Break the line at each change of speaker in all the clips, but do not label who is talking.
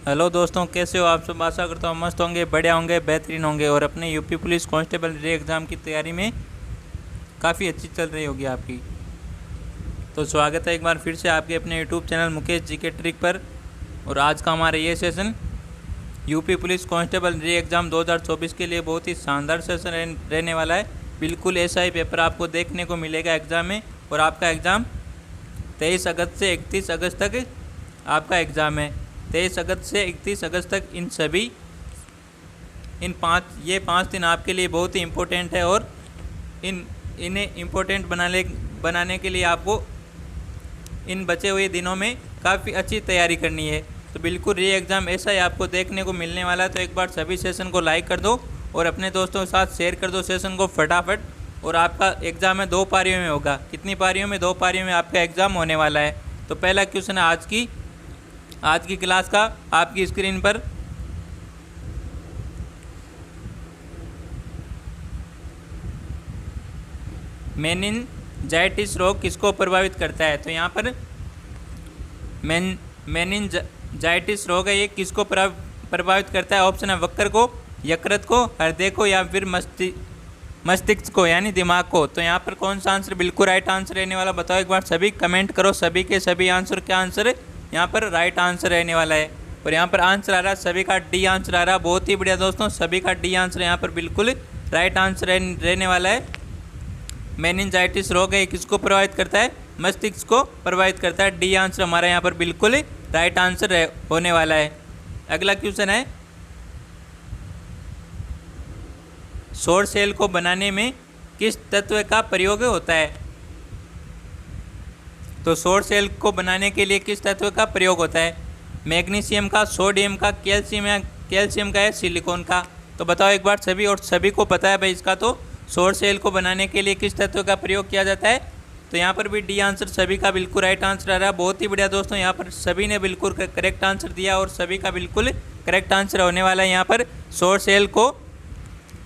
Hello दोस्तों, कैसे हो आप सब। आशा करता हूँ मस्त होंगे, बढ़िया होंगे, बेहतरीन होंगे और अपने यूपी पुलिस कांस्टेबल रे एग्ज़ाम की तैयारी में काफ़ी अच्छी चल रही होगी आपकी। तो स्वागत है एक बार फिर से आपके अपने यूट्यूब चैनल मुकेश जी के ट्रिक पर। और आज का हमारा ये सेशन यूपी पुलिस कांस्टेबल रे एग्ज़ाम 2024 के लिए बहुत ही शानदार सेशन रहने वाला है। बिल्कुल ऐसा ही पेपर आपको देखने को मिलेगा एग्ज़ाम में। और आपका एग्ज़ाम 23 अगस्त से 31 अगस्त तक आपका एग्ज़ाम है। 23 अगस्त से 31 अगस्त तक ये पाँच दिन आपके लिए बहुत ही इम्पोर्टेंट है। और इन्हें इम्पोर्टेंट बनाने के लिए आपको इन बचे हुए दिनों में काफ़ी अच्छी तैयारी करनी है। तो बिल्कुल ये एग्ज़ाम ऐसा ही आपको देखने को मिलने वाला है। तो एक बार सभी सेशन को लाइक कर दो और अपने दोस्तों के साथ शेयर कर दो सेशन को फटाफट। और आपका एग्ज़ाम है 2 पारियों में होगा। कितनी पारियों में? 2 पारियों में आपका एग्ज़ाम होने वाला है। तो पहला क्वेश्चन है आज की क्लास का आपकी स्क्रीन पर। मेनिनजाइटिस रोग किसको प्रभावित करता है? तो यहाँ पर मेनिनजाइटिस रोग है, ये किसको प्रभावित करता है? ऑप्शन है वक्र को, यकृत को, हृदय को या फिर मस्तिष्क को यानी दिमाग को। तो यहाँ पर कौन सा आंसर बिल्कुल राइट आंसर रहने वाला? बताओ एक बार, सभी कमेंट करो। सभी के सभी आंसर क्या आंसर है? यहाँ पर राइट आंसर रहने वाला है। और यहाँ पर आंसर आ रहा है सभी का डी आंसर आ रहा है। बहुत ही बढ़िया दोस्तों, सभी का डी आंसर यहाँ पर बिल्कुल राइट आंसर रहने वाला है। मेनिनजाइटिस रोग है, किसको प्रभावित करता है? मस्तिष्क को प्रभावित करता है। डी आंसर हमारा यहाँ पर बिल्कुल राइट आंसर होने वाला है। अगला क्वेश्चन है, सौर सेल को बनाने में किस तत्व का प्रयोग होता है? तो सौर सेल को बनाने के लिए किस तत्व का प्रयोग होता है? मैग्नीशियम का, सोडियम का, कैल्शियम का है, सिलिकॉन का। तो बताओ एक बार सभी, और सभी को पता है भाई इसका। तो सौर सेल को बनाने के लिए किस तत्व का प्रयोग किया जाता है? तो यहाँ पर भी डी आंसर सभी का बिल्कुल राइट आंसर आ रहा है। बहुत ही बढ़िया दोस्तों, यहाँ पर सभी ने बिल्कुल करेक्ट आंसर दिया और सभी का बिल्कुल करेक्ट आंसर होने वाला है। यहाँ पर सौर सेल को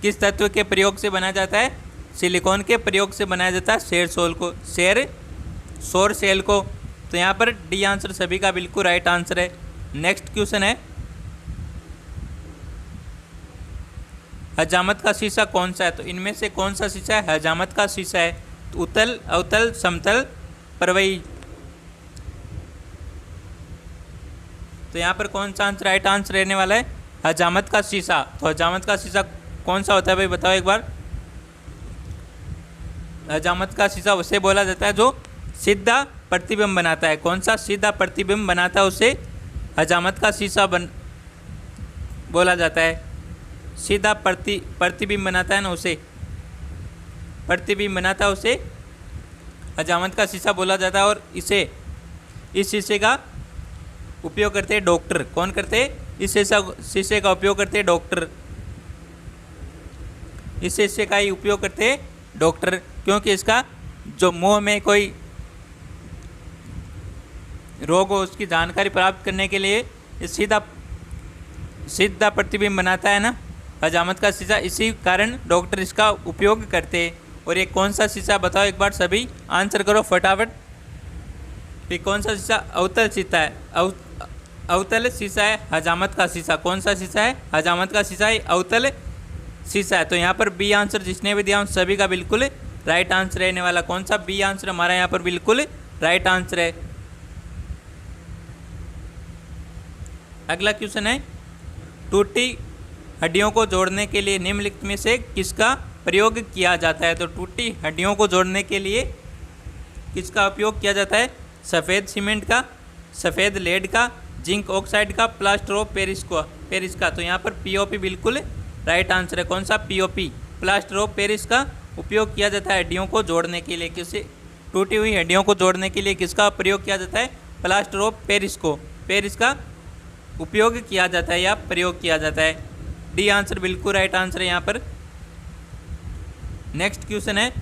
किस तत्व के प्रयोग से बनाया जाता है? सिलिकॉन के प्रयोग से बनाया जाता है सौर सेल को। तो यहाँ पर डी आंसर सभी का बिल्कुल राइट आंसर है। नेक्स्ट क्वेश्चन है, हजामत का शीशा कौन सा है? तो इनमें से कौन सा शीशा है? हजामत का शीशा है। तो उत्तल, अवतल, समतल, परवई। तो यहाँ पर कौन सा आंसर राइट आंसर रहने वाला है? हजामत का शीशा। तो हजामत का शीशा कौन सा होता है भाई, बताओ एक बार। हजामत का शीशा उसे बोला जाता है जो सीधा प्रतिबिंब बनाता है। कौन सा? सीधा प्रतिबिंब बनाता है, उसे हजामत का शीशा बोला जाता है। सीधा प्रतिबिंब बनाता है ना, उसे प्रतिबिंब बनाता है, उसे हजामत का शीशा बोला जाता है। और इस शीशे का उपयोग करते हैं डॉक्टर। कौन करते हैं? इस शीशे का उपयोग करते हैं डॉक्टर। इस शीशे का ही उपयोग करते हैं डॉक्टर, क्योंकि इसका जो मुंह में कोई रोग हो उसकी जानकारी प्राप्त करने के लिए सीधा प्रतिबिंब बनाता है ना हजामत का शीशा। इसी कारण डॉक्टर इसका उपयोग करते हैं। और ये कौन सा शीशा बताओ एक बार, सभी आंसर करो फटाफट। फिर कौन सा शीशा? अवतल शीशा है। अवतल शीशा है हजामत का शीशा। कौन सा शीशा है? हजामत का शीशा है अवतल शीशा है। तो यहाँ पर बी आंसर जिसने भी दिया उन सभी का बिल्कुल राइट आंसर रहने वाला। कौन सा? बी आंसर हमारा यहाँ पर बिल्कुल राइट आंसर है। अगला क्वेश्चन है, टूटी हड्डियों को जोड़ने के लिए निम्नलिखित में से किसका प्रयोग किया जाता है? तो टूटी हड्डियों को जोड़ने के लिए किसका उपयोग किया जाता है? सफ़ेद सीमेंट का, सफ़ेद लेड का, जिंक ऑक्साइड का, प्लास्टर ऑफ पेरिस का। तो यहाँ पर पीओपी बिल्कुल राइट आंसर है। कौन सा? पीओपी, प्लास्टर ऑफ पेरिस का उपयोग किया जाता है हड्डियों को जोड़ने के लिए। किसे? टूटी हुई हड्डियों को जोड़ने के लिए किसका प्रयोग किया जाता है? प्लास्टर ऑफ पेरिस का उपयोग किया जाता है या प्रयोग किया जाता है। डी आंसर बिल्कुल राइट आंसर है यहाँ पर। नेक्स्ट क्वेश्चन है,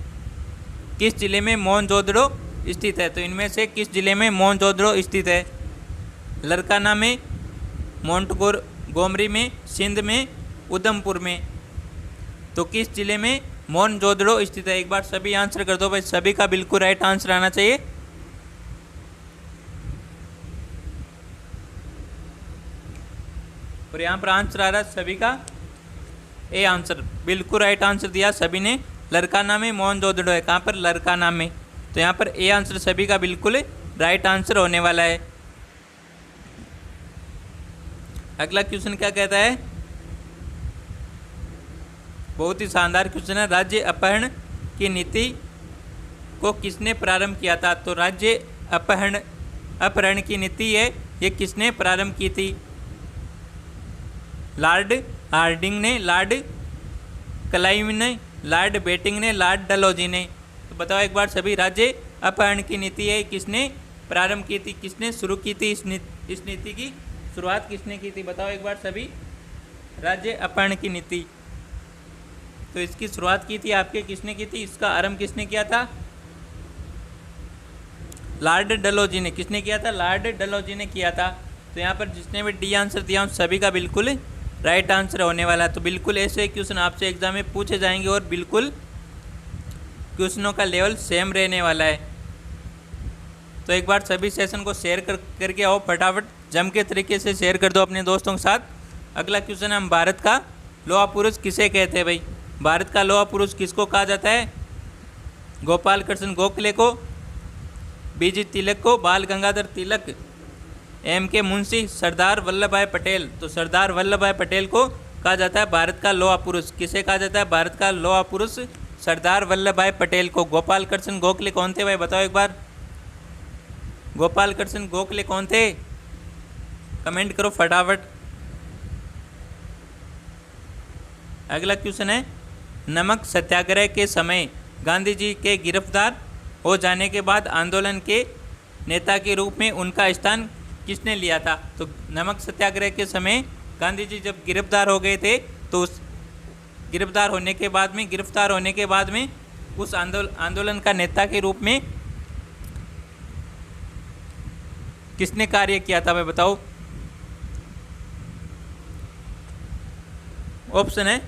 किस जिले में मोहनजोदड़ो स्थित है? तो इनमें से किस जिले में मोहनजोदड़ो स्थित है? लरकाना में, मोंटगोमरी में, सिंध में, उधमपुर में। तो किस जिले में मोहनजोदड़ो स्थित है? एक बार सभी आंसर कर दो भाई, सभी का बिल्कुल राइट आंसर आना चाहिए। और यहाँ पर आंसर आ रहा है सभी का ए आंसर। बिल्कुल राइट आंसर दिया सभी ने। लरकाना में मोहनजोदड़ो है, कहाँ पर? लरकाना में। तो यहाँ पर ए आंसर सभी का बिल्कुल राइट आंसर होने वाला है। अगला क्वेश्चन क्या कहता है? बहुत ही शानदार क्वेश्चन है। राज्य अपहरण की नीति को किसने प्रारंभ किया था? तो राज्य अपहरण की नीति है, ये किसने प्रारंभ की थी? लॉर्ड हार्डिंग ने, लॉर्ड क्लाइव ने, लॉर्ड बेटिंग ने, लॉर्ड डलहौजी ने। तो बताओ एक बार सभी, राज्य अपहरण की नीति है किसने प्रारंभ की थी, किसने शुरू की थी? इस नीति की शुरुआत किसने की थी? बताओ एक बार सभी, राज्य अपहरण की नीति। तो इसकी शुरुआत की थी आपके किसने की थी? इसका आरंभ किसने किया था? लॉर्ड डलहौजी ने। किसने किया था? लॉर्ड डलहौजी ने किया था। तो यहाँ पर जिसने भी डी आंसर दिया उन सभी का बिल्कुल राइट आंसर होने वाला है। तो बिल्कुल ऐसे क्वेश्चन आपसे एग्जाम में पूछे जाएंगे और बिल्कुल क्वेश्चनों का लेवल सेम रहने वाला है। तो एक बार सभी सेशन को शेयर करके आओ, फटाफट जम के तरीके से शेयर कर दो अपने दोस्तों के साथ। अगला क्वेश्चन है, हम भारत का लोहा पुरुष किसे कहते हैं? भाई भारत का लोहा पुरुष किसको कहा जाता है? गोपाल कृष्ण गोखले को, बीजी तिलक को, बाल गंगाधर तिलक, एम के मुंशी, सरदार वल्लभ भाई पटेल। तो सरदार वल्लभ भाई पटेल को कहा जाता है भारत का लोहा पुरुष। किसे कहा जाता है भारत का लोहा पुरुष? सरदार वल्लभ भाई पटेल को। गोपाल कृष्ण गोखले कौन थे भाई? बताओ एक बार, गोपाल कृष्ण गोखले कौन थे? कमेंट करो फटाफट। अगला क्वेश्चन है, नमक सत्याग्रह के समय गांधी जी के गिरफ्तार हो जाने के बाद आंदोलन के नेता के रूप में उनका स्थान किसने लिया था? तो नमक सत्याग्रह के समय गांधी जी जब गिरफ्तार हो गए थे तो उस गिरफ्तार होने के बाद में उस आंदोलन का नेता के रूप में किसने कार्य किया था? मैं बताओ। ऑप्शन है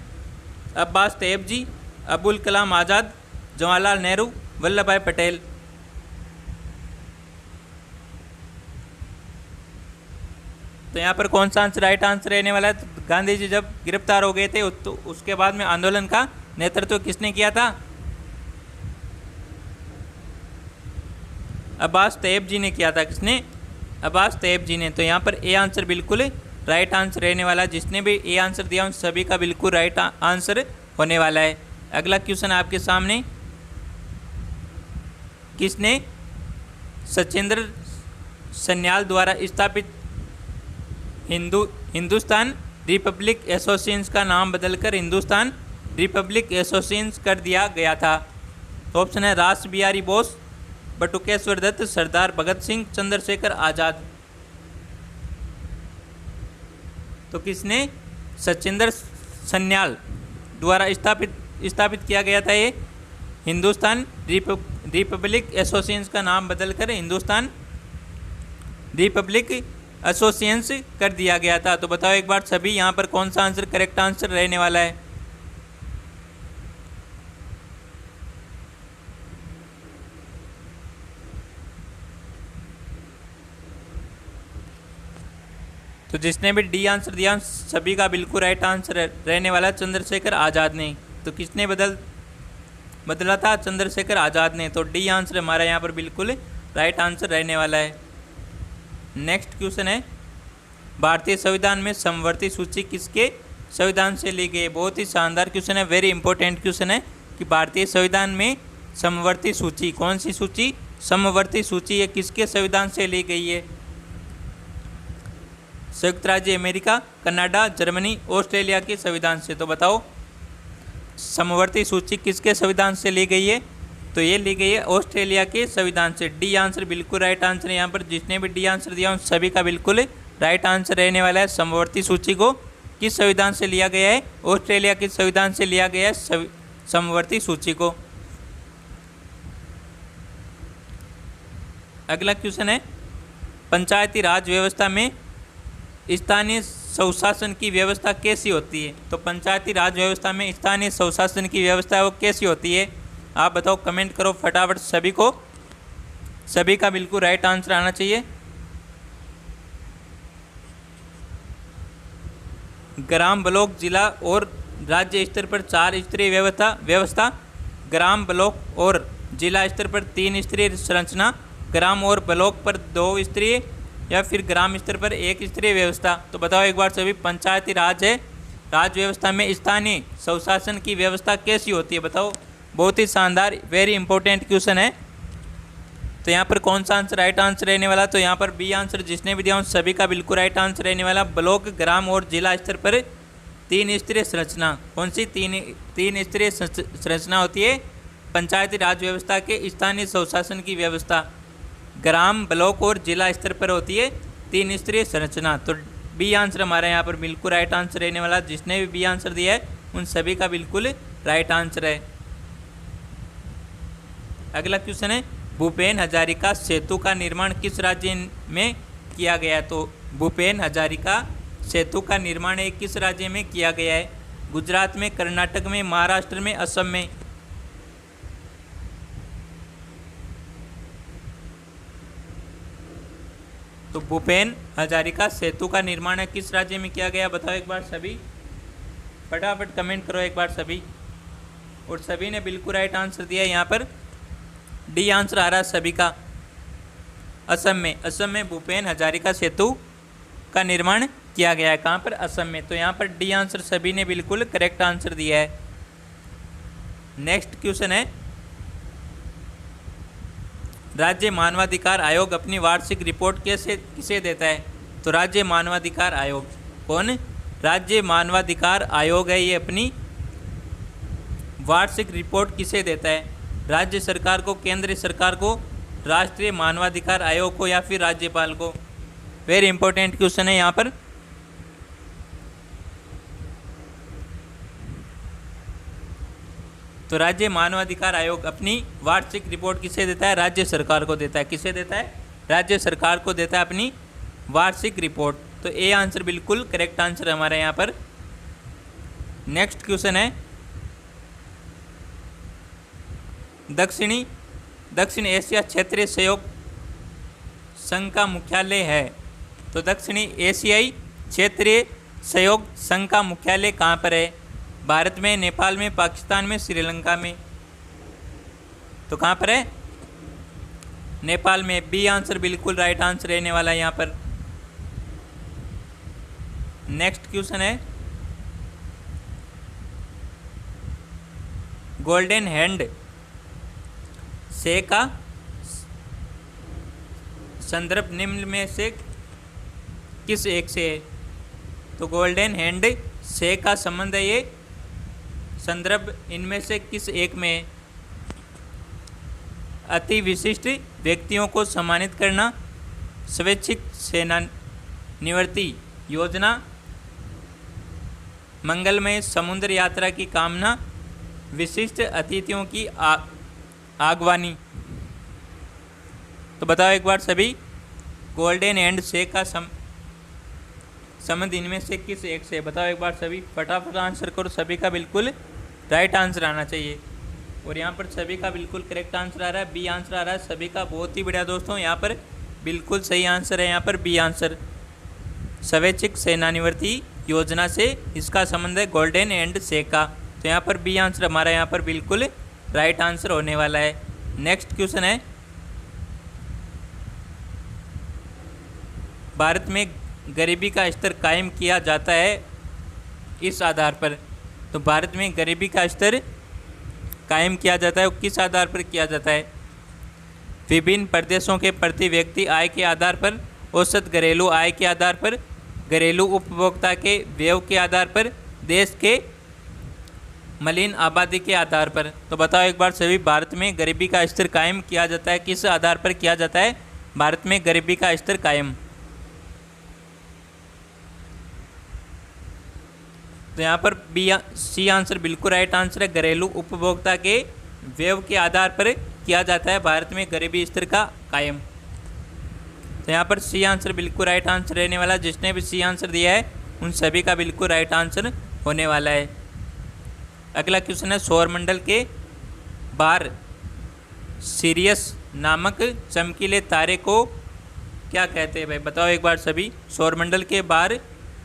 अब्बास तैयब जी, अबुल कलाम आज़ाद, जवाहरलाल नेहरू, वल्लभ भाई पटेल। तो यहाँ पर कौन सा आंसर राइट आंसर रहने वाला है? तो गांधी जी जब गिरफ्तार हो गए थे तो उसके बाद में आंदोलन का नेतृत्व किसने किया था? अब्बास तैयब जी ने किया था। किसने? अब्बास तैयब जी ने। तो यहाँ पर ए आंसर बिल्कुल राइट आंसर रहने वाला है। जिसने भी ए आंसर दिया उन सभी का बिल्कुल राइट आंसर होने वाला है। अगला क्वेश्चन आपके सामने, किसने सचिंद्र सन्याल द्वारा स्थापित हिंदुस्तान रिपब्लिक एसोसिएशन का नाम बदलकर हिंदुस्तान रिपब्लिक एसोसिएशन कर दिया गया था? तो ऑप्शन है रास बिहारी बोस, बटुकेश्वर दत्त, सरदार भगत सिंह, चंद्रशेखर आज़ाद। तो किसने सचिंद्र सन्याल द्वारा स्थापित किया गया था? ये हिंदुस्तान रिपब्लिक एसोसिएशन का नाम बदलकर हिंदुस्तान रिपब्लिक एसोसिएशन कर दिया गया था। तो बताओ एक बार सभी, यहाँ पर कौन सा आंसर करेक्ट आंसर रहने वाला है? तो जिसने भी डी आंसर दिया सभी का बिल्कुल राइट आंसर रहने वाला है चंद्रशेखर आज़ाद ने। तो किसने बदला था? चंद्रशेखर आज़ाद ने। तो डी आंसर हमारा यहाँ पर बिल्कुल राइट आंसर रहने वाला है। नेक्स्ट क्वेश्चन है, भारतीय संविधान में समवर्ती सूची किसके संविधान से ली गई है? बहुत ही शानदार क्वेश्चन है, वेरी इंपॉर्टेंट क्वेश्चन है कि भारतीय संविधान में समवर्ती सूची, कौन सी सूची? समवर्ती सूची है किसके संविधान से ली गई है? संयुक्त राज्य अमेरिका, कनाडा, जर्मनी, ऑस्ट्रेलिया के संविधान से। तो बताओ समवर्ती सूची किसके संविधान से ली गई है? तो ये ली गई है ऑस्ट्रेलिया के संविधान से। डी आंसर बिल्कुल राइट आंसर है। यहाँ पर जिसने भी डी आंसर दिया उन सभी का बिल्कुल राइट आंसर रहने वाला है। समवर्ती सूची को किस संविधान से लिया गया है? ऑस्ट्रेलिया के संविधान से लिया गया है समवर्ती सूची को। अगला क्वेश्चन है, पंचायती राज व्यवस्था में स्थानीय स्वशासन की व्यवस्था कैसी होती है? तो पंचायती राज व्यवस्था में स्थानीय स्वशासन की व्यवस्था वो कैसी होती है? आप बताओ, कमेंट करो फटाफट सभी को, सभी का बिल्कुल राइट आंसर आना चाहिए। ग्राम ब्लॉक जिला और राज्य स्तर पर 4 स्तरीय व्यवस्था, ग्राम ब्लॉक और जिला स्तर पर 3 स्तरीय संरचना, ग्राम और ब्लॉक पर 2 स्तरीय या फिर ग्राम स्तर पर 1 स्तरीय व्यवस्था। तो बताओ एक बार सभी, पंचायती राज है, राज्य व्यवस्था में स्थानीय स्वशासन की व्यवस्था कैसी होती है? बताओ, बहुत ही शानदार, वेरी इंपॉर्टेंट क्वेश्चन है। तो यहाँ पर कौन सा आंसर राइट आंसर रहने वाला? तो यहाँ पर बी आंसर जिसने भी दिया उन सभी का बिल्कुल राइट आंसर रहने वाला। ब्लॉक, ग्राम और जिला स्तर पर 3 स्तरीय संरचना। कौन सी तीन स्तरीय संरचना होती है? पंचायती राज व्यवस्था के स्थानीय स्वशासन की व्यवस्था ग्राम, ब्लॉक और जिला स्तर पर होती है 3 स्तरीय संरचना। तो बी आंसर हमारा यहाँ पर बिल्कुल राइट आंसर रहने वाला। जिसने भी बी आंसर दिया है उन सभी का बिल्कुल राइट आंसर है। अगला क्वेश्चन है, भूपेन हजारिका सेतु का निर्माण किस राज्य में किया गया? तो भूपेन हजारिका सेतु का निर्माण किस राज्य में किया गया है? गुजरात में, कर्नाटक में, महाराष्ट्र में, असम में? तो भूपेन हजारिका सेतु का निर्माण किस राज्य में किया गया? बताओ एक बार सभी, फटाफट कमेंट करो एक बार सभी। और सभी ने बिल्कुल राइट आंसर दिया है। यहाँ पर डी आंसर आ रहा है सभी का, असम में। असम में भूपेन हजारिका सेतु का निर्माण किया गया है। कहाँ पर? असम में। तो यहाँ पर डी आंसर सभी ने बिल्कुल करेक्ट आंसर दिया है। नेक्स्ट क्वेश्चन है, राज्य मानवाधिकार आयोग अपनी वार्षिक रिपोर्ट किसे देता है? तो राज्य मानवाधिकार आयोग कौन? राज्य मानवाधिकार आयोग है, ये अपनी वार्षिक रिपोर्ट किसे देता है? राज्य सरकार को, केंद्र सरकार को, राष्ट्रीय मानवाधिकार आयोग को या फिर राज्यपाल को? वेरी इंपॉर्टेंट क्वेश्चन है यहाँ पर। तो राज्य मानवाधिकार आयोग अपनी वार्षिक रिपोर्ट किसे देता है? राज्य सरकार को देता है। किसे देता है? राज्य सरकार को देता है अपनी वार्षिक रिपोर्ट। तो ए आंसर बिल्कुल करेक्ट आंसर है हमारा यहाँ पर। नेक्स्ट क्वेश्चन है, दक्षिण एशिया क्षेत्रीय सहयोग संघ का मुख्यालय है। तो दक्षिणी एशियाई क्षेत्रीय सहयोग संघ का मुख्यालय कहाँ पर है? भारत में, नेपाल में, पाकिस्तान में, श्रीलंका में? तो कहाँ पर है? नेपाल में। बी आंसर बिल्कुल राइट आंसर रहने वाला है यहाँ पर। नेक्स्ट क्वेश्चन है, गोल्डन हैंड से का संदर्भ निम्न में से किस एक से है? तो गोल्डन हैंड से का संबंध है, ये संदर्भ इनमें से किस एक में है? अति विशिष्ट व्यक्तियों को सम्मानित करना, स्वैच्छिक सेवानिवृत्ति योजना, मंगलमय समुद्र यात्रा की कामना, विशिष्ट अतिथियों की आगवानी? तो बताओ एक बार सभी, गोल्डन एंड से का संबंध इनमें से किस एक से? बताओ एक बार सभी, फटाफट आंसर करो। सभी का बिल्कुल राइट आंसर आना चाहिए। और यहाँ पर सभी का बिल्कुल करेक्ट आंसर आ रहा है, बी आंसर आ रहा है सभी का। बहुत ही बढ़िया दोस्तों, यहाँ पर बिल्कुल सही आंसर है यहाँ पर बी आंसर। स्वैच्छिक सेवानिवृत्ति योजना से इसका संबंध है गोल्डन एंड से का। तो यहाँ पर बी आंसर हमारा यहाँ पर बिल्कुल राइट आंसर होने वाला है। नेक्स्ट क्वेश्चन है, भारत में गरीबी का स्तर कायम किया जाता है इस आधार पर? तो भारत में गरीबी का स्तर कायम किया जाता है, किस आधार पर किया जाता है? विभिन्न प्रदेशों के प्रति व्यक्ति आय के आधार पर, औसत घरेलू आय के आधार पर, घरेलू उपभोक्ता के व्यय के आधार पर, देश के मलिन आबादी के आधार पर? तो बताओ एक बार सभी, भारत में गरीबी का स्तर कायम किया जाता है, किस आधार पर किया जाता है भारत में गरीबी का स्तर कायम? तो यहाँ पर बी सी आंसर बिल्कुल राइट आंसर है, घरेलू उपभोक्ता के व्यय के आधार पर किया जाता है भारत में गरीबी स्तर का कायम। तो यहाँ पर सी आंसर बिल्कुल राइट आंसर रहने वाला। जिसने भी सी आंसर दिया है उन सभी का बिल्कुल राइट आंसर होने वाला है। अगला क्वेश्चन है, सौरमंडल के बाहर सीरियस नामक चमकीले तारे को क्या कहते हैं भाई? बताओ एक बार सभी, सौरमंडल के बाहर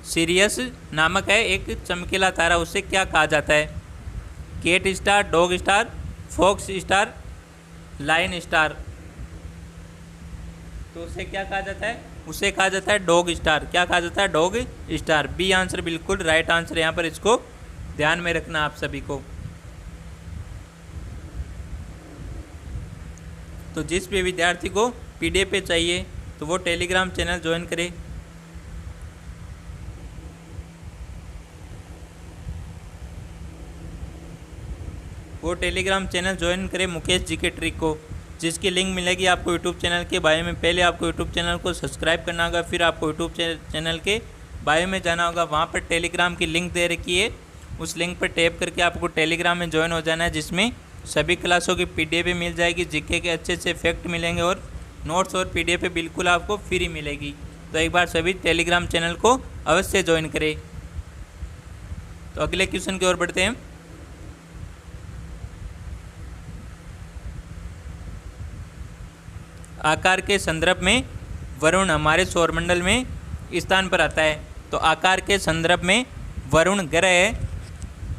सीरियस नामक है एक चमकीला तारा, उसे क्या कहा जाता है? Cat star, dog star, fox star, lion star. तो उसे क्या कहा जाता है? उसे कहा जाता है डॉग स्टार। क्या कहा जाता है? Dog star. बी आंसर बिल्कुल राइट आंसर, यहाँ पर इसको ध्यान में रखना आप सभी को। तो जिस भी विद्यार्थी को पीडीएफ पे चाहिए तो वो टेलीग्राम चैनल ज्वाइन करे। वो टेलीग्राम चैनल ज्वाइन करें मुकेश जी के ट्रिक को, जिसकी लिंक मिलेगी आपको यूट्यूब चैनल के बायो में। पहले आपको यूट्यूब चैनल को सब्सक्राइब करना होगा, फिर आपको यूट्यूब चैनल के बायो में जाना होगा। वहाँ पर टेलीग्राम की लिंक दे रखी है, उस लिंक पर टैप करके आपको टेलीग्राम में ज्वाइन हो जाना है, जिसमें सभी क्लासों की पीडीएफ भी मिल जाएगी, जीके के अच्छे अच्छे फैक्ट मिलेंगे और नोट्स और पीडीएफ बिल्कुल आपको फ्री मिलेगी। तो एक बार सभी टेलीग्राम चैनल को अवश्य ज्वाइन करें। तो अगले क्वेश्चन की ओर बढ़ते हैं। आकार के संदर्भ में वरुण हमारे सौरमंडल में स्थान पर आता है। तो आकार के संदर्भ में वरुण ग्रह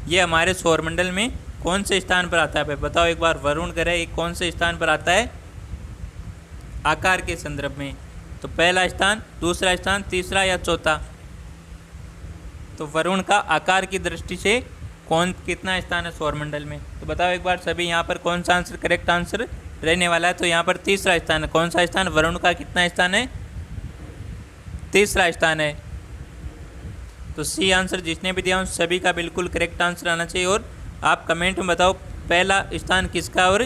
ये हमारे सौरमंडल में कौन से स्थान पर आता है? बताओ एक बार, वरुण ग्रह ये कौन से स्थान पर आता है आकार के संदर्भ में? तो पहला स्थान, दूसरा स्थान, तीसरा या चौथा? तो वरुण का आकार की दृष्टि से कितना स्थान है सौरमंडल में? तो बताओ एक बार सभी, यहाँ पर कौन सा आंसर करेक्ट आंसर रहने वाला है? तो यहाँ पर तीसरा स्थान है। कौन सा स्थान? वरुण का कितना स्थान है? तीसरा स्थान है। तो सी आंसर जिसने भी दिया उन सभी का बिल्कुल करेक्ट आंसर आना चाहिए। और आप कमेंट में बताओ पहला स्थान किसका और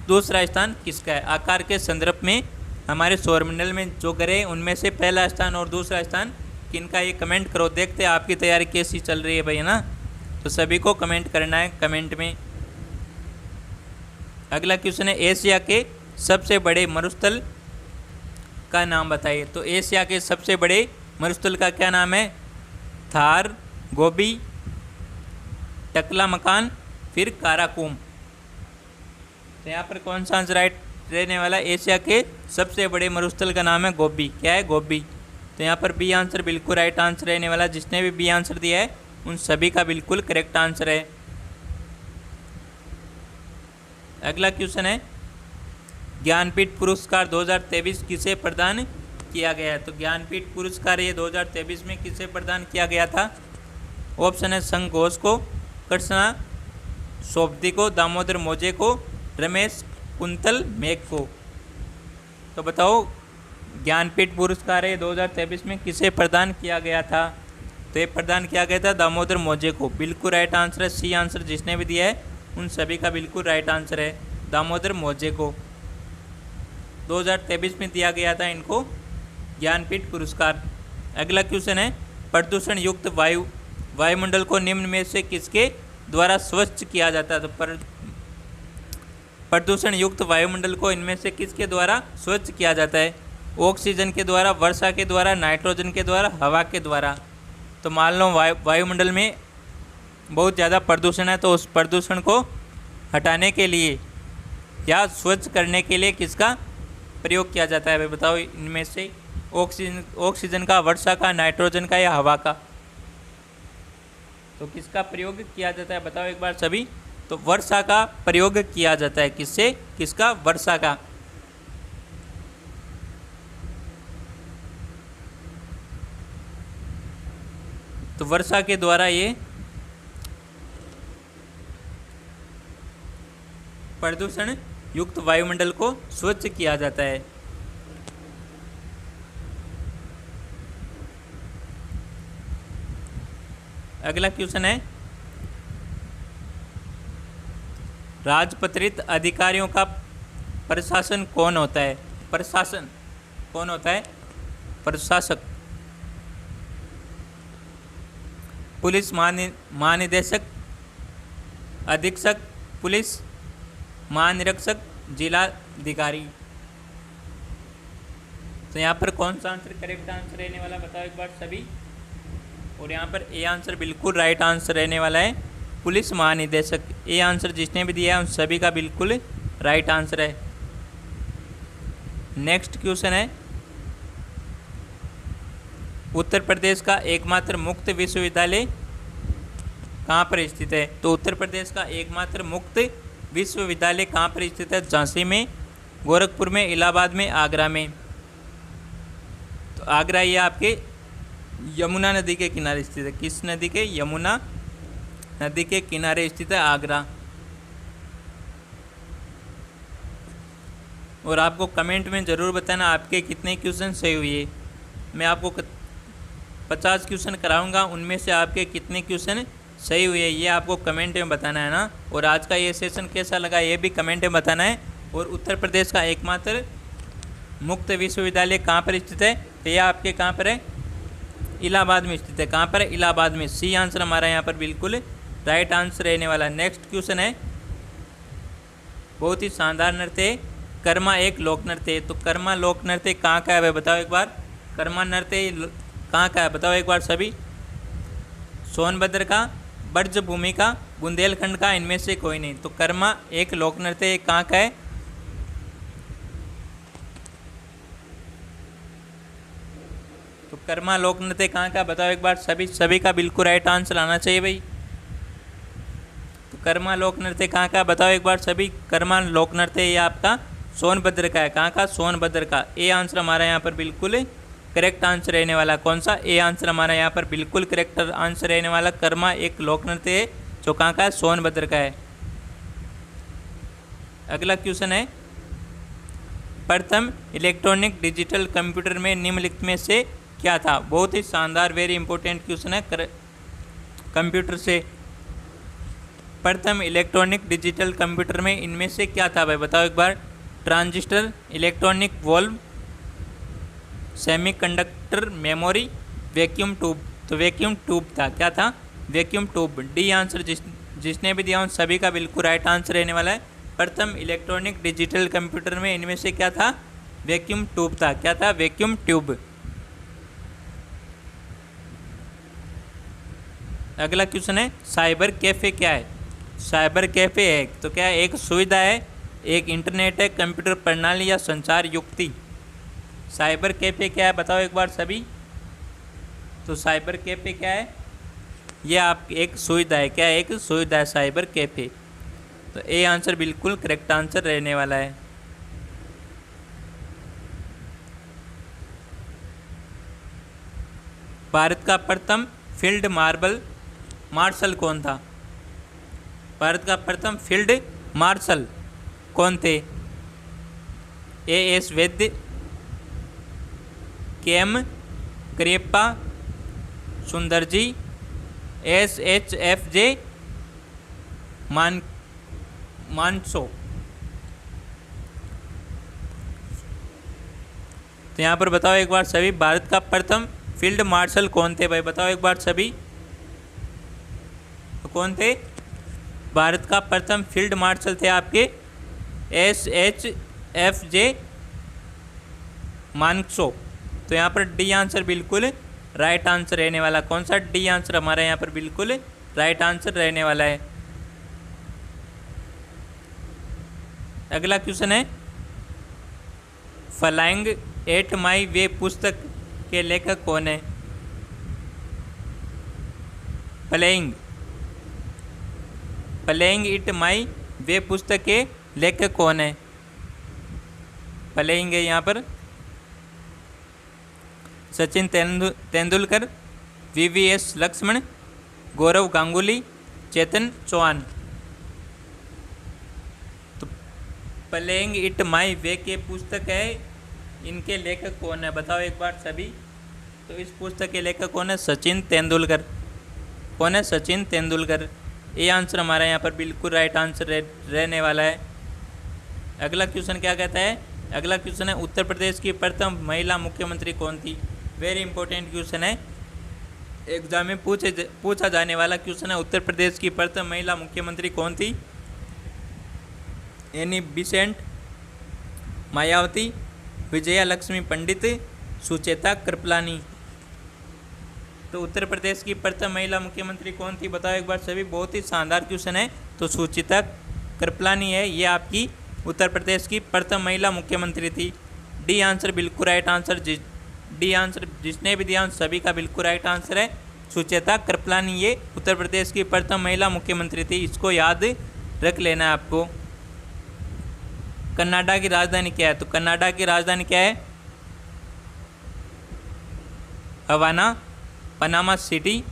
दूसरा स्थान किसका है। आकार के संदर्भ में हमारे सौरमंडल में जो ग्रह उनमें से पहला स्थान और दूसरा स्थान किनका, ये कमेंट करो। देखते हैं आपकी तैयारी कैसी चल रही है भाई, है ना? तो सभी को कमेंट करना है कमेंट में। अगला क्वेश्चन है, एशिया के सबसे बड़े मरुस्थल का नाम बताइए। तो एशिया के सबसे बड़े मरुस्थल का क्या नाम है? थार, गोबी, टकलामकान, फिर काराकोरम। तो यहाँ पर कौन सा आंसर राइट रहने वाला? एशिया के सबसे बड़े मरुस्थल का नाम है गोबी। क्या है? गोबी। तो यहाँ पर बी आंसर बिल्कुल राइट आंसर रहने वाला। जिसने भी बी आंसर दिया है उन सभी का बिल्कुल करेक्ट आंसर है। अगला क्वेश्चन है, ज्ञानपीठ पुरस्कार 2023 किसे प्रदान किया गया है? तो ज्ञानपीठ पुरस्कार ये 2023 में किसे प्रदान किया गया था? ऑप्शन है संघ घोष को, कृष्णा सोबती को, दामोदर मोजे को, रमेश कुंतल मेघ को। तो बताओ ज्ञानपीठ पुरस्कार है 2023 में किसे प्रदान किया गया था? तो ये प्रदान किया गया था दामोदर मोजे को। बिल्कुल राइट आंसर है। सी आंसर जिसने भी दिया है उन सभी का बिल्कुल राइट आंसर है, दामोदर मोजे को 2023 में दिया गया था इनको ज्ञानपीठ पुरस्कार। अगला क्वेश्चन है, प्रदूषण युक्त वायुमंडल को निम्न में से किसके द्वारा स्वच्छ किया जाता है? तो प्रदूषण युक्त वायुमंडल को इनमें से किसके द्वारा स्वच्छ किया जाता है? ऑक्सीजन के द्वारा, वर्षा के द्वारा, नाइट्रोजन के द्वारा, हवा के द्वारा। तो मान लो वायुमंडल में बहुत ज़्यादा प्रदूषण है, तो उस प्रदूषण को हटाने के लिए या स्वच्छ करने के लिए किसका प्रयोग किया जाता है? भाई बताओ इनमें से ऑक्सीजन का, वर्षा का, नाइट्रोजन का या हवा का? तो किसका प्रयोग किया जाता है? बताओ एक बार सभी। तो वर्षा का प्रयोग किया जाता है। किससे? किसका? वर्षा का। तो वर्षा के द्वारा ये प्रदूषण युक्त वायुमंडल को स्वच्छ किया जाता है। अगला क्वेश्चन है, राजपत्रित अधिकारियों का प्रशासन कौन होता है? प्रशासन कौन होता है? प्रशासक। पुलिस महानिदेशक, अधीक्षक पुलिस, महानिरीक्षक, जिलाधिकारी। तो यहाँ पर कौन सा आंसर करेक्ट आंसर रहने वाला? बताओ एक बार सभी। और यहाँ पर ए आंसर बिल्कुल राइट आंसर रहने वाला है, पुलिस महानिदेशक। ए आंसर जिसने भी दिया है उन सभी का बिल्कुल राइट आंसर है। नेक्स्ट क्वेश्चन है, उत्तर प्रदेश का एकमात्र मुक्त विश्वविद्यालय कहाँ पर स्थित है? तो उत्तर प्रदेश का एकमात्र मुक्त विश्वविद्यालय कहाँ पर स्थित है? झांसी में, गोरखपुर में, इलाहाबाद में, आगरा में। तो आगरा ये आपके यमुना नदी के किनारे स्थित है। किस नदी के? यमुना नदी के किनारे स्थित है आगरा। और आपको कमेंट में ज़रूर बताना आपके कितने क्वेश्चन सही हुए। मैं आपको 50 क्वेश्चन कराऊंगा, उनमें से आपके कितने क्वेश्चन सही हुए ये आपको कमेंट में बताना है ना। और आज का ये सेशन कैसा लगा ये भी कमेंट में बताना है। और उत्तर प्रदेश का एकमात्र मुक्त विश्वविद्यालय कहाँ पर स्थित है? तो यह आपके कहाँ पर है? इलाहाबाद में स्थित है। कहाँ पर है? इलाहाबाद में। सी आंसर हमारा यहाँ पर बिल्कुल राइट आंसर रहने वाला है। नेक्स्ट क्वेश्चन है, बहुत ही शानदार नृत्य है, कर्मा एक लोक नृत्य है। तो कर्मा लोक नृत्य कहाँ का है बताओ एक बार? कर्मा नृत्य कहाँ का है बताओ एक बार सभी? सोनभद्र का, ब्रजभूमि का, बुंदेलखंड का, इनमें से कोई नहीं। तो कर्मा एक लोक नृत्य कहाँ का है? तो कर्मा लोक नृत्य कहाँ का बताओ एक बार सभी? सभी का बिल्कुल राइट आंसर आना चाहिए भाई। तो कर्मा लोक नृत्य कहाँ का बताओ एक बार सभी? कर्मा लोक नृत्य ये आपका सोनभद्र का है। कहाँ का? सोनभद्र का। ए आंसर हमारा यहाँ पर बिल्कुल करेक्ट आंसर रहने वाला। कौन सा? ए आंसर हमारा यहाँ पर बिल्कुल करेक्ट आंसर रहने वाला। कर्मा एक लोक नृत्य है जो कहाँ का है? सोनभद्र का है। अगला क्वेश्चन है, प्रथम इलेक्ट्रॉनिक डिजिटल कंप्यूटर में निम्नलिखित में से क्या था? बहुत ही शानदार वेरी इंपॉर्टेंट क्वेश्चन है कंप्यूटर से। प्रथम इलेक्ट्रॉनिक डिजिटल कंप्यूटर में इनमें से क्या था भाई बताओ एक बार? Transistor, electronic valve, semiconductor memory, vacuum tube. तो वैक्यूम ट्यूब था। क्या था? Vacuum tube. डी आंसर जिसने भी दिया उन सभी का बिल्कुल राइट आंसर रहने वाला है। प्रथम इलेक्ट्रॉनिक डिजिटल कंप्यूटर में इनमें से क्या था? वैक्यूम ट्यूब था। क्या था? Vacuum tube. अगला क्वेश्चन है, साइबर कैफ़े क्या है? साइबर कैफ़े है तो क्या है? एक सुविधा है, एक इंटरनेट है, कंप्यूटर प्रणाली या संचार युक्ति। साइबर कैफ़े क्या है बताओ एक बार सभी? तो साइबर कैफ़े क्या है? यह आप एक सुविधा है। क्या है? एक सुविधा है साइबर कैफ़े। तो ए आंसर बिल्कुल करेक्ट आंसर रहने वाला है। भारत का प्रथम फील्ड मार्शल कौन था? भारत का प्रथम फील्ड मार्शल कौन थे? ए S Vaidya, K M Cariappa, Sundarji, S H F J Manekshaw. तो यहाँ पर बताओ एक बार सभी, भारत का प्रथम फील्ड मार्शल कौन थे भाई बताओ एक बार सभी? तो कौन थे? भारत का प्रथम फील्ड मार्शल थे आपके S H F J Manekshaw. तो यहाँ पर डी आंसर बिल्कुल राइट आंसर रहने वाला। कौन सा? डी आंसर हमारा यहाँ पर बिल्कुल राइट आंसर रहने वाला है। अगला क्वेश्चन है, फ्लाइंग एट माई वे पुस्तक के लेखक कौन है? प्लेइंग इट माई वे पुस्तक के लेखक कौन है? प्लेइंग है यहाँ पर सचिन तेंदुलकर, VVS लक्ष्मण, गौरव गांगुली, चेतन चौहान। तो प्लेइंग इट माई वे के पुस्तक है, इनके लेखक कौन है बताओ एक बार सभी? तो इस पुस्तक के लेखक कौन है? सचिन तेंदुलकर। कौन है? सचिन तेंदुलकर। ये आंसर हमारा यहाँ पर बिल्कुल राइट आंसर रहने वाला है। अगला क्वेश्चन क्या कहता है? अगला क्वेश्चन है, उत्तर प्रदेश की प्रथम महिला मुख्यमंत्री कौन थी? वेरी इंपॉर्टेंट क्वेश्चन है, एग्जाम में पूछा जाने वाला क्वेश्चन है। उत्तर प्रदेश की प्रथम महिला मुख्यमंत्री कौन थी? एनी बिसेंट, मायावती, विजया लक्ष्मी पंडित, सुचेता कृपलानी। तो उत्तर प्रदेश की प्रथम महिला मुख्यमंत्री कौन थी बताओ एक बार सभी? बहुत ही शानदार क्वेश्चन है। तो सुचेता कृपलानी है, ये आपकी उत्तर प्रदेश की प्रथम महिला मुख्यमंत्री थी। डी आंसर बिल्कुल राइट आंसर डी आंसर जिसने भी दिया उन सभी का बिल्कुल राइट आंसर है सुचेता कृपलानी। ये उत्तर प्रदेश की प्रथम महिला मुख्यमंत्री थी, इसको याद रख लेना है आपको। कनाडा की राजधानी क्या है? तो कनाडा की राजधानी क्या है? हवाना, पनामा सिटी,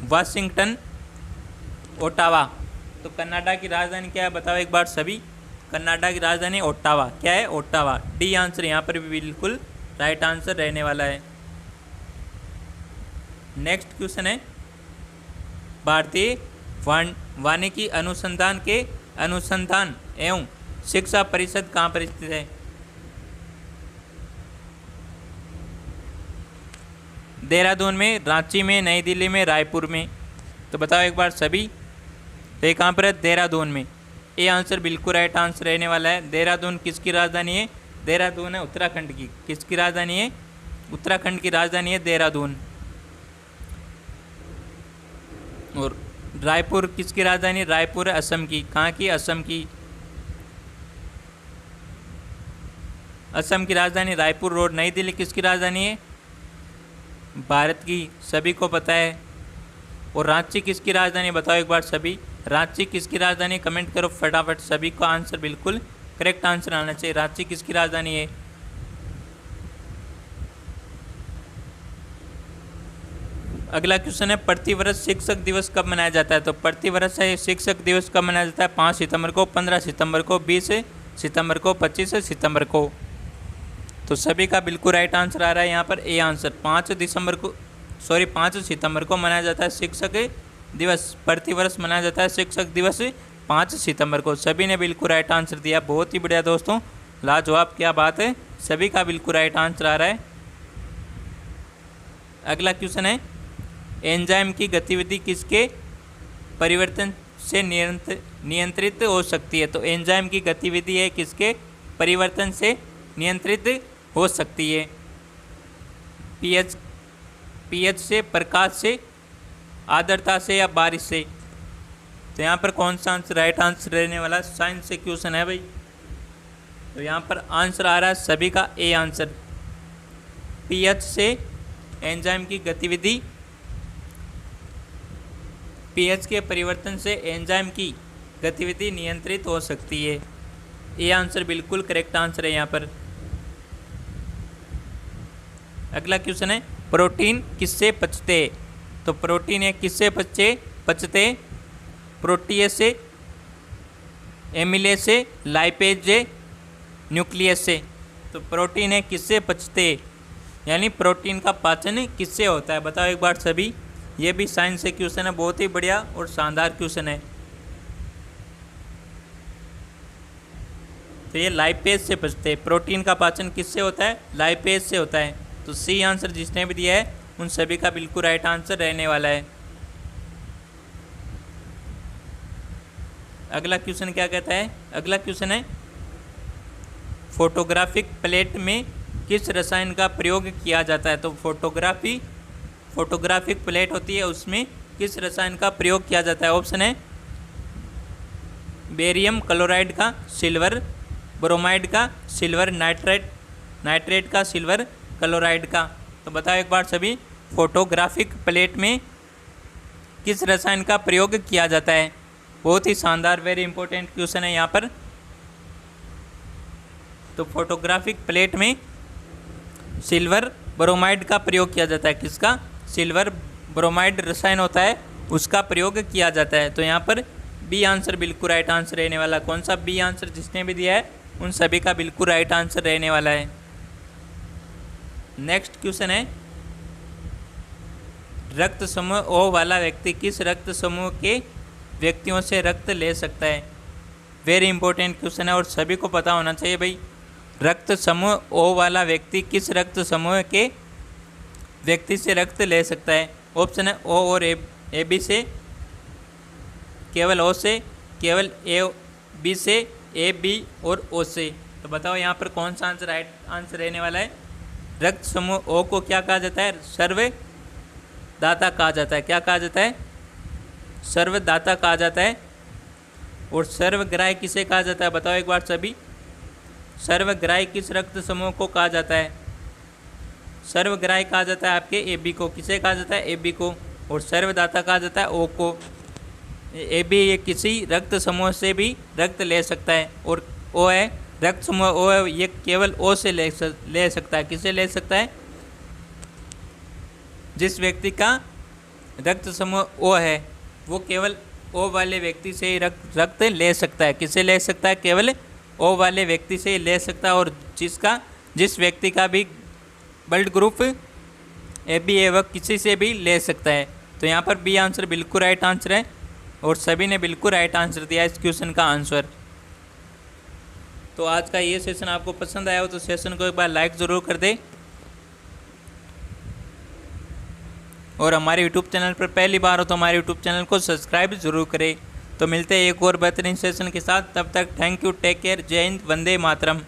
वाशिंगटन, ओटावा। तो कनाडा की राजधानी क्या है बताओ एक बार सभी। कनाडा की राजधानी ओटावा। क्या है? ओटावा। डी आंसर यहाँ पर भी बिल्कुल राइट आंसर रहने वाला है। नेक्स्ट क्वेश्चन है भारतीय वानिकी अनुसंधान के अनुसंधान एवं शिक्षा परिषद कहाँ पर स्थित है? देहरादून में, रांची में, नई दिल्ली में, रायपुर में। तो बताओ एक बार सभी। तो ये कहाँ पर है? देहरादून में। ये आंसर बिल्कुल राइट आंसर रहने वाला है। देहरादून किसकी राजधानी है? देहरादून है उत्तराखंड की। किसकी राजधानी है? उत्तराखंड की राजधानी है देहरादून। और रायपुर किसकी राजधानी? रायपुर है असम की। कहाँ की? असम की। असम की राजधानी रायपुर रोड। नई दिल्ली किसकी राजधानी है? भारत की, सभी को पता है। और रांची किसकी राजधानी बताओ एक बार सभी। रांची किसकी राजधानी? कमेंट करो फटाफट, सभी को आंसर बिल्कुल करेक्ट आंसर आना चाहिए। रांची किसकी राजधानी है? अगला क्वेश्चन है प्रतिवर्ष शिक्षक दिवस कब मनाया जाता है? तो प्रतिवर्ष शिक्षक दिवस कब मनाया जाता है? 5 सितंबर को, 15 सितंबर को, 20 सितंबर को, 25 सितंबर को। तो सभी का बिल्कुल राइट आंसर आ रहा है यहाँ पर ए आंसर। 5 सितंबर को मनाया जाता है शिक्षक दिवस। प्रतिवर्ष मनाया जाता है शिक्षक दिवस 5 सितंबर को। सभी ने बिल्कुल राइट आंसर दिया। बहुत ही बढ़िया दोस्तों, लाजवाब, क्या बात है। सभी का बिल्कुल राइट आंसर आ रहा है। अगला क्वेश्चन है एंजाइम की गतिविधि किसके परिवर्तन से नियंत्रित हो सकती है? तो एंजाइम की गतिविधि है किसके परिवर्तन से नियंत्रित हो सकती है? पीएच से, प्रकाश से, आर्द्रता से या बारिश से? तो यहाँ पर कौन सा आंसर राइट आंसर रहने वाला? साइंस से क्वेश्चन है भाई। तो यहाँ पर आंसर आ रहा है सभी का ए आंसर। पीएच से एंजाइम की गतिविधि, पीएच के परिवर्तन से एंजाइम की गतिविधि नियंत्रित हो सकती है। ये आंसर बिल्कुल करेक्ट आंसर है यहाँ पर। अगला क्वेश्चन है प्रोटीन किससे पचते? तो प्रोटीन है किससे पचते? प्रोटीएस से, एमिलेज से, लाइपेज से, न्यूक्लियस से। तो प्रोटीन है किससे पचते, यानी प्रोटीन का पाचन किससे होता है बताओ एक बार सभी। ये भी साइंस से क्वेश्चन है, बहुत ही बढ़िया और शानदार क्वेश्चन है। तो ये लाइपेज से पचते हैं। प्रोटीन का पाचन किससे होता है? लाइपेज से होता है। तो सी आंसर जिसने भी दिया है उन सभी का बिल्कुल राइट आंसर रहने वाला है। अगला क्वेश्चन क्या कहता है? अगला क्वेश्चन है फोटोग्राफिक प्लेट में किस रसायन का प्रयोग किया जाता है? तो फोटोग्राफिक प्लेट होती है, उसमें किस रसायन का प्रयोग किया जाता है? ऑप्शन है बेरियम क्लोराइड का, सिल्वर ब्रोमाइड का, सिल्वर नाइट्रेट का, सिल्वर क्लोराइड का। तो बताओ एक बार सभी, फोटोग्राफिक प्लेट में किस रसायन का प्रयोग किया जाता है? बहुत ही शानदार, वेरी इंपॉर्टेंट क्वेश्चन है यहाँ पर। तो फोटोग्राफिक प्लेट में सिल्वर ब्रोमाइड का प्रयोग किया जाता है। किसका? सिल्वर ब्रोमाइड रसायन होता है, उसका प्रयोग किया जाता है। तो यहाँ पर बी आंसर बिल्कुल राइट आंसर रहने वाला। कौन सा? बी आंसर जिसने भी दिया है उन सभी का बिल्कुल राइट आंसर रहने वाला है। नेक्स्ट क्वेश्चन है रक्त समूह ओ वाला व्यक्ति किस रक्त समूह के व्यक्तियों से रक्त ले सकता है? वेरी इंपॉर्टेंट क्वेश्चन है और सभी को पता होना चाहिए भाई। रक्त समूह ओ वाला व्यक्ति किस रक्त समूह के व्यक्ति से रक्त ले सकता है? ऑप्शन है ओ और ए बी से, केवल ओ से, केवल ए बी से, ए बी और ओ से। तो बताओ यहाँ पर कौन सा आंसर राइट आंसर रहने वाला है? रक्त समूह ओ को क्या कहा जाता है? सर्वदाता कहा जाता है। क्या कहा जाता है? सर्वदाता कहा जाता है। और सर्वग्राही किसे कहा जाता है बताओ एक बार सभी। सर्वग्राही किस रक्त समूह को कहा जाता है? सर्वग्राही कहा जाता है आपके ए बी को। किसे कहा जाता है? ए बी को। और सर्वदाता कहा जाता है ओ को। ए बी ये किसी रक्त समूह से भी रक्त ले सकता है। और ओ है रक्त समूह ओ है, ये केवल ओ से ले सकता है। किसे ले सकता है? जिस व्यक्ति का रक्त समूह ओ है वो केवल ओ वाले व्यक्ति से ही रक्त ले सकता है। किसे ले सकता है? केवल ओ वाले व्यक्ति से ही ले सकता है। और जिस व्यक्ति का भी ब्लड ग्रुप ए बी है वह किसी से भी ले सकता है। तो यहाँ पर बी आंसर बिल्कुल राइट आंसर है और सभी ने बिल्कुल राइट आंसर दिया इस क्वेश्चन का आंसर। तो आज का ये सेशन आपको पसंद आया हो तो सेशन को एक बार लाइक ज़रूर कर दे और हमारे यूट्यूब चैनल पर पहली बार हो तो हमारे यूट्यूब चैनल को सब्सक्राइब जरूर करें। तो मिलते हैं एक और बेहतरीन सेशन के साथ, तब तक थैंक यू, टेक केयर, जय हिंद, वंदे मातरम।